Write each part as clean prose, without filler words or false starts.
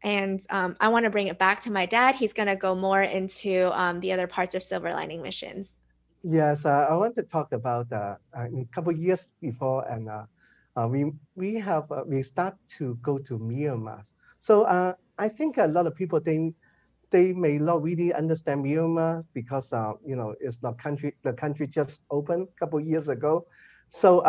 And I want to bring it back to my dad. He's going to go more into the other parts of Silver Lining Missions. Yes, I want to talk about a couple years before, and we start to go to Myanmar. So I think a lot of people think they may not really understand Myanmar because it's not country. The country just opened a couple years ago, so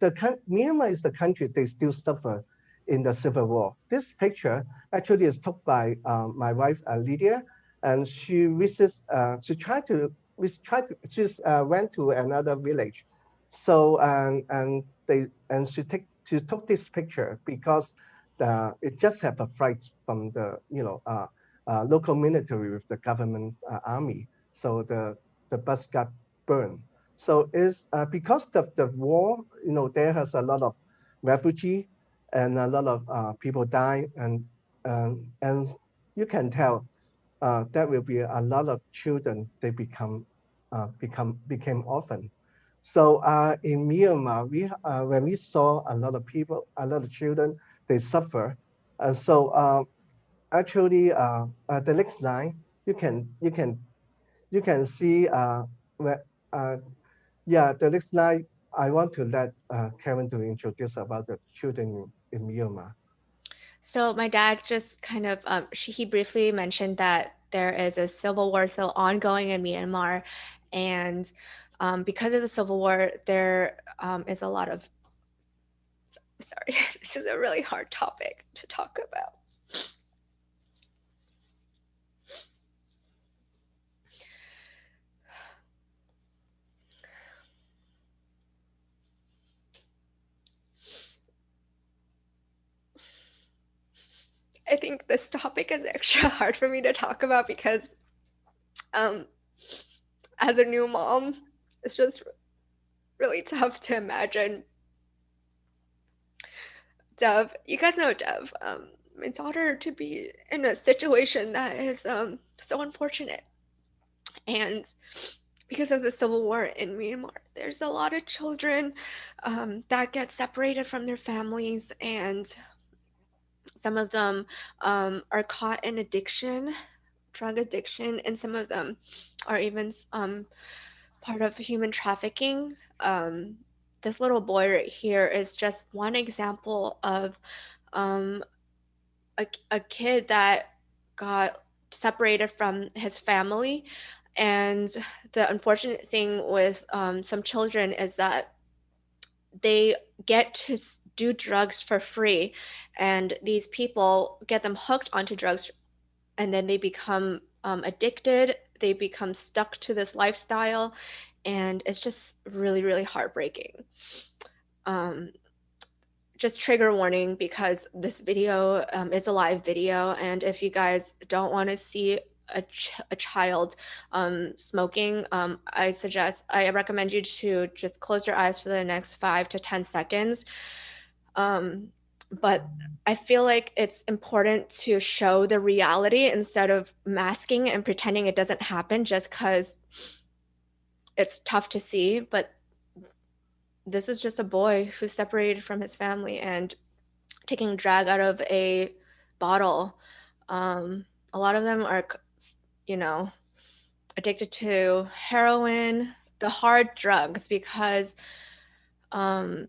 Myanmar is the country they still suffer in the civil war. This picture actually is took by my wife Lydia, and she visits. She tried to we tried to, just went to another village. So and she took this picture because it just have a fight from the local military with the government army. So the bus got burned. So it's because of the war, there has a lot of refugee and a lot of people die, and you can tell there will be a lot of children they became orphan. So in Myanmar, when we saw a lot of people, a lot of children, they suffer. So actually, the next line you can see where yeah, the next line I want to let Karen to introduce about the children in Myanmar. So my dad just kind of he briefly mentioned that there is a civil war still ongoing in Myanmar, and because of the civil war, there is a lot of sorry, this is a really hard topic to talk about. I think this topic is extra hard for me to talk about because um, as a new mom, it's just really tough to imagine Dev. You guys know Dev. My daughter to be in a situation that is so unfortunate, and because of the civil war in Myanmar, there's a lot of children that get separated from their families, and some of them are caught in addiction, drug addiction, and some of them are even part of human trafficking. This little boy right here is just one example of um, a kid that got separated from his family. And the unfortunate thing with some children is that they get to do drugs for free, and these people get them hooked onto drugs, and then they become addicted. They become stuck to this lifestyle, and it's just really, really heartbreaking. Um, just trigger warning because this video is a live video, and if you guys don't want to see a child smoking, I recommend you to just close your eyes for the next 5 to 10 seconds. um, but I feel like it's important to show the reality instead of masking and pretending it doesn't happen just because it's tough to see. But this is just a boy who's separated from his family and taking drag out of a bottle. A lot of them are, you know, addicted to heroin, the hard drugs, because um,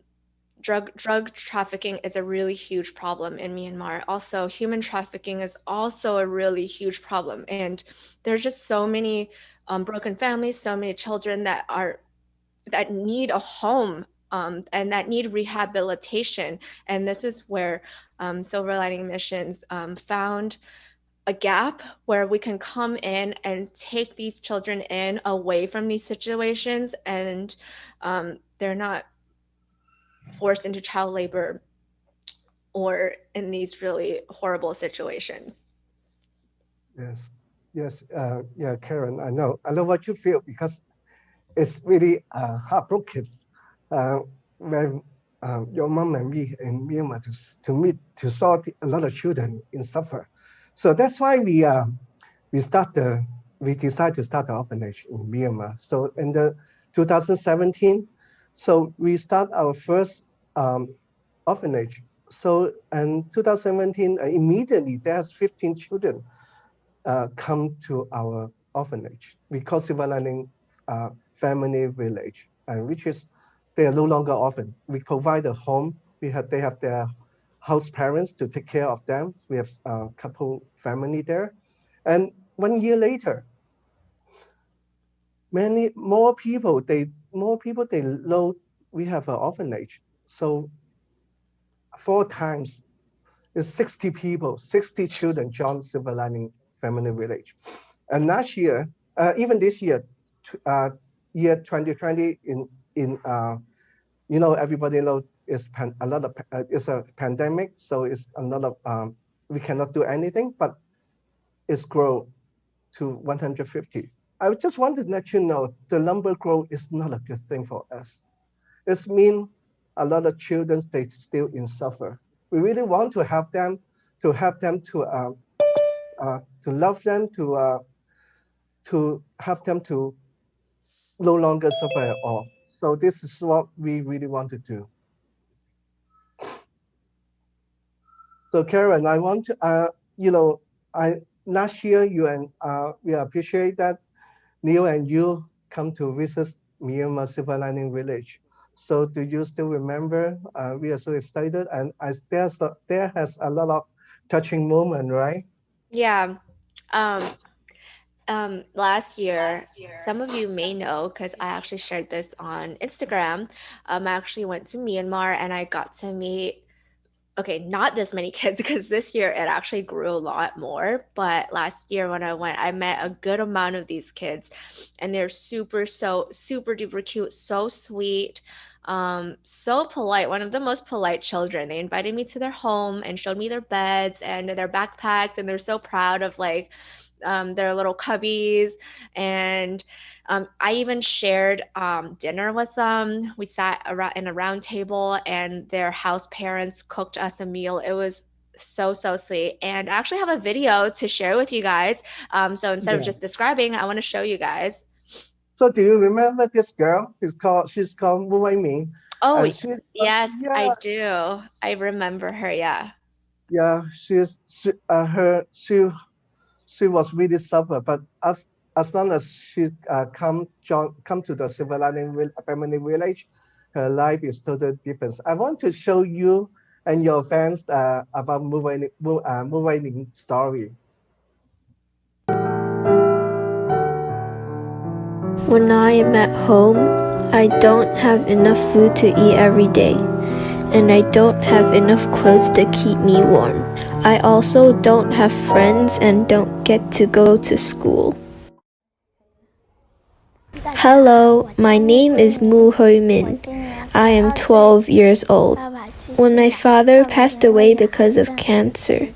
drug trafficking is a really huge problem in Myanmar. Also, human trafficking is also a really huge problem, and there's just so many broken families, so many children that need a home, and that need rehabilitation. And this is where Silver Lining Missions found a gap where we can come in and take these children in away from these situations, and they're not forced into child labor or in these really horrible situations. Yes, yes, yeah, Karen, I know what you feel because it's really heartbroken uh, when your mom and me in Myanmar to meet to saw a lot of children in suffer. So that's why we decided to start the orphanage in Myanmar. So in the 2017, so we start our first orphanage So in 2017, immediately there's 15 children come to our orphanage. We call Silver Lining Family Village, and which is they are no longer orphan. We provide a home. They have their house parents to take care of them. We have a couple family there, and 1 year later, many more people they know we have an orphanage. So 4 times is 60 people, 60 children joined Silver Lining Family Village. And last year, even this year, year 2020, everybody knows it's it's a pandemic, so it's a lot of we cannot do anything, but it's grow to 150. I just want to let you know the number growth is not a good thing for us. It means a lot of children they still in suffer. We really want to help them to love them, to help them to no longer suffer at all. So this is what we really want to do. So Karen, I want to, I last year you and we appreciate that Neil and you come to visit Myanmar Silver Lining Village. So do you still remember? We are so excited, and there has a lot of touching moment, right? Yeah. Um, last year, some of you may know because I actually shared this on Instagram. I actually went to Myanmar and I got to meet, okay, not this many kids because this year it actually grew a lot more. But last year when I went, I met a good amount of these kids, and they're super duper cute, so sweet, so polite. One of the most polite children. They invited me to their home and showed me their beds and their backpacks, and they're so proud of like their little cubbies. And I even shared dinner with them. We sat around in a round table, and their house parents cooked us a meal. It was so sweet. And I actually have a video to share with you guys. So instead of Yeah. just describing, I want to show you guys. So do you remember this girl? She's called Wu Wei Min, Oh, and she's yes, I yeah, do. I remember her. Yeah. yeah, she was really suffer, but as long as she come to the Silver Lining Family Village, her life is totally different. I want to show you and your fans about moving story. When I am at home, I don't have enough food to eat every day, and I don't have enough clothes to keep me warm. I also don't have friends and don't get to go to school. Hello, my name is Mu Hoi Min. I am 12 years old. When my father passed away because of cancer,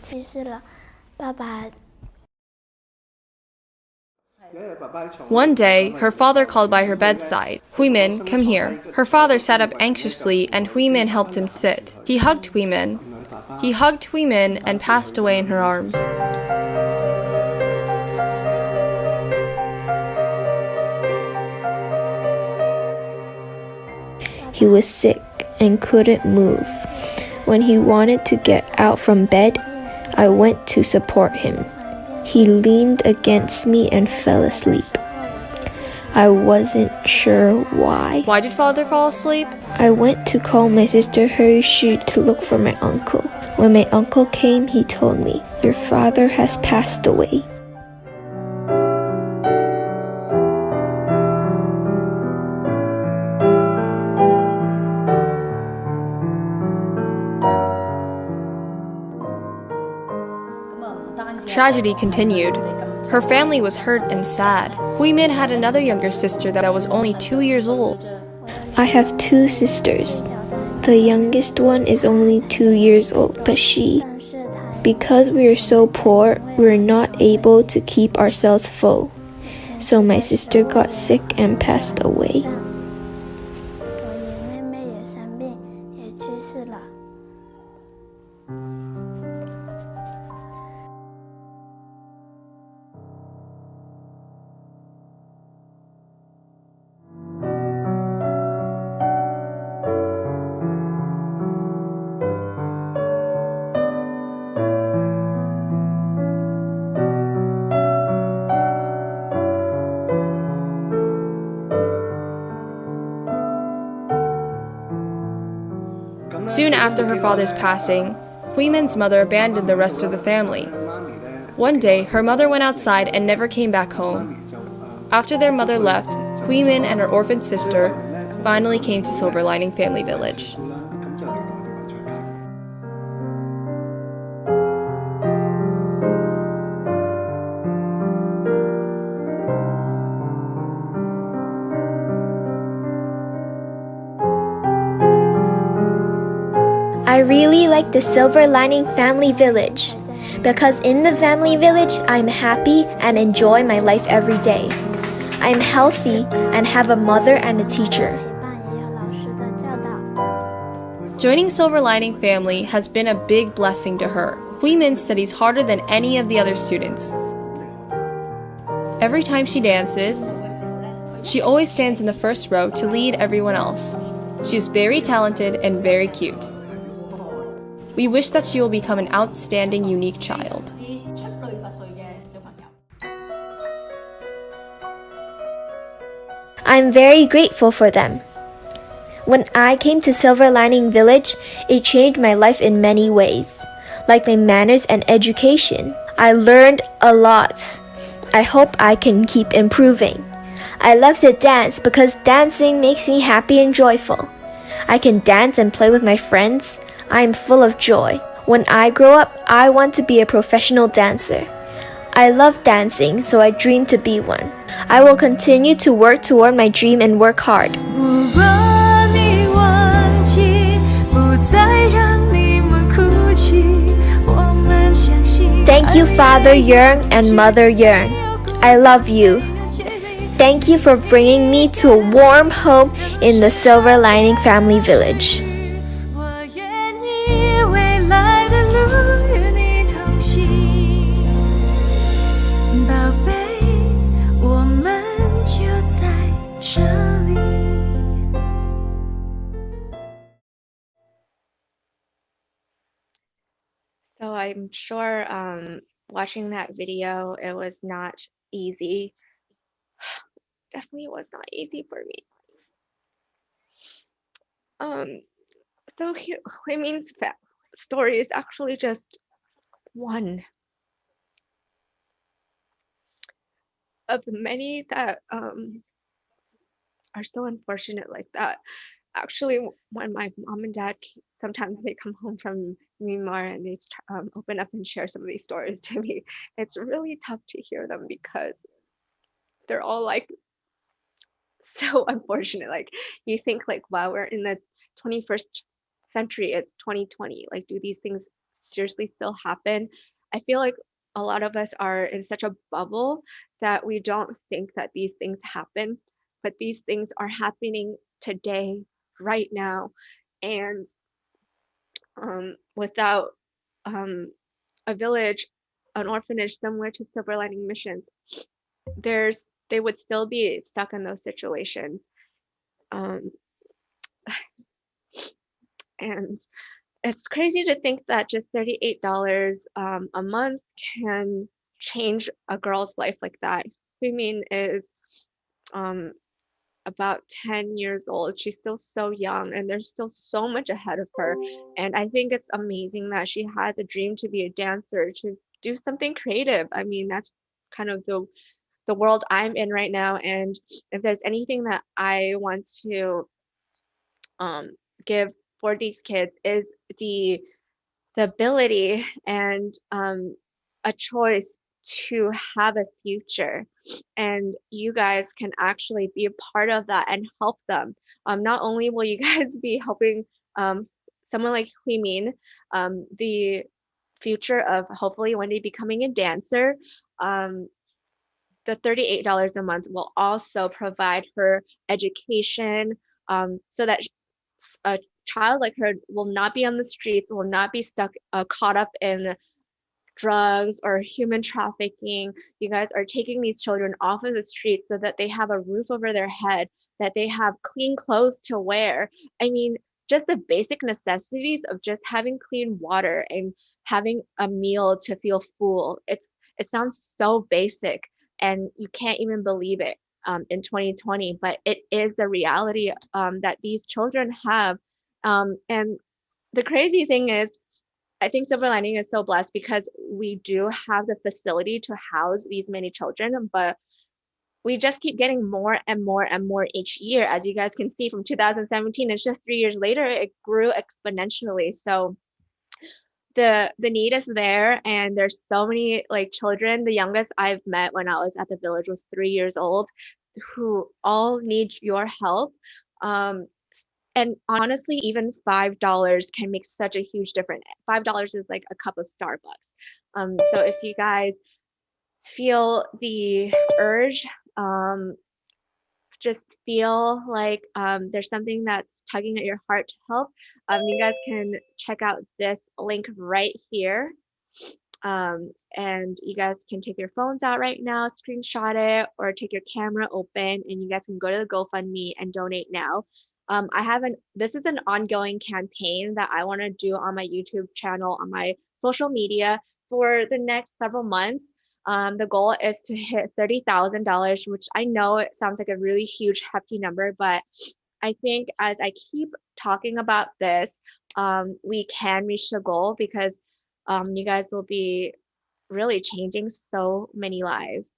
One day, her father called by her bedside. Huimin, come here. Her father sat up anxiously, and Huimin helped him sit. He hugged Huimin. He hugged Huimin and passed away in her arms. he was sick and couldn't move. When he wanted to get out from bed, I went to support him. He leaned against me and fell asleep. I wasn't sure why. Why did father fall asleep? I went to call my sister Hui Shi to look for my uncle. When my uncle came, he told me, "Your father has passed away." Tragedy continued. Her family was hurt and sad. Huimin had another younger sister that was only 2 years old. I have 2 sisters. The youngest one is only 2 years old, but because we are so poor, we're not able to keep ourselves full. So my sister got sick and passed away. Soon after her father's passing, Hui Min's mother abandoned the rest of the family. One day, her mother went outside and never came back home. After their mother left, Hui Min and her orphaned sister finally came to Silver Lining Family Village. I really like the Silver Lining Family Village because in the family village I'm happy and enjoy my life every day. I'm healthy and have a mother and a teacher. Joining Silver Lining Family has been a big blessing to her. Hui Min studies harder than any of the other students. Every time she dances, she always stands in the first row to lead everyone else. She is very talented and very cute. We wish that she will become an outstanding, unique child. I'm very grateful for them. When I came to Silver Lining Village, it changed my life in many ways, like my manners and education. I learned a lot. I hope I can keep improving. I love to dance because dancing makes me happy and joyful. I can dance and play with my friends. I am full of joy. When I grow up, I want to be a professional dancer. I love dancing, so I dream to be one. I will continue to work toward my dream and work hard. Thank you, Father Yeung and Mother Yeung. I love you. Thank you for bringing me to a warm home in the Silver Lining Family Village. So I'm sure watching that video, it was not easy. Definitely was not easy for me. So Hui Min's story is actually just one of the many that are so unfortunate like that. Actually, when my mom and dad sometimes they come home from Myanmar and they open up and share some of these stories to me, it's really tough to hear them because they're all like so unfortunate. Like you think like, wow, we're in the 21st century. It's 2020. Like, do these things seriously still happen? I feel like a lot of us are in such a bubble that we don't think that these things happen, but these things are happening today, right now, and without a village, an orphanage similar to Silver Lining Missions, they would still be stuck in those situations. Um, and it's crazy to think that just $38 a month can change a girl's life like that. Hui Min is um, about 10 years old. She's still so young, and there's still so much ahead of her. And I think it's amazing that she has a dream to be a dancer, to do something creative. I mean, that's kind of the world I'm in right now. And if there's anything that I want to um, give for these kids is the ability and a choice to have a future. And you guys can actually be a part of that and help them. Not only will you guys be helping someone like Hui Min, the future of hopefully one day becoming a dancer, the $38 a month will also provide her education so that a child like her will not be on the streets, will not be stuck, caught up in drugs or human trafficking. You guys are taking these children off of the streets so that they have a roof over their head, that they have clean clothes to wear. I mean, just the basic necessities of just having clean water and having a meal to feel full. It sounds so basic and you can't even believe it in 2020, but it is the reality that these children have. And the crazy thing is, I think Silver Lining is so blessed because we do have the facility to house these many children, but we just keep getting more and more and more each year. As you guys can see from 2017, it's just 3 years later, it grew exponentially. So the need is there, and there's so many like children. The youngest I've met when I was at the village was 3 years old, who all need your help. Um, and honestly, even $5 can make such a huge difference. $5 is like a cup of Starbucks. So if you guys feel the urge, um, just feel like there's something that's tugging at your heart to help, you guys can check out this link right here. And you guys can take your phones out right now, screenshot it, or take your camera open, and you guys can go to the GoFundMe and donate now. This is an ongoing campaign that I want to do on my YouTube channel, on my social media for the next several months. The goal is to hit $30,000, which I know it sounds like a really huge, hefty number, but I think as I keep talking about this, we can reach the goal because you guys will be really changing so many lives.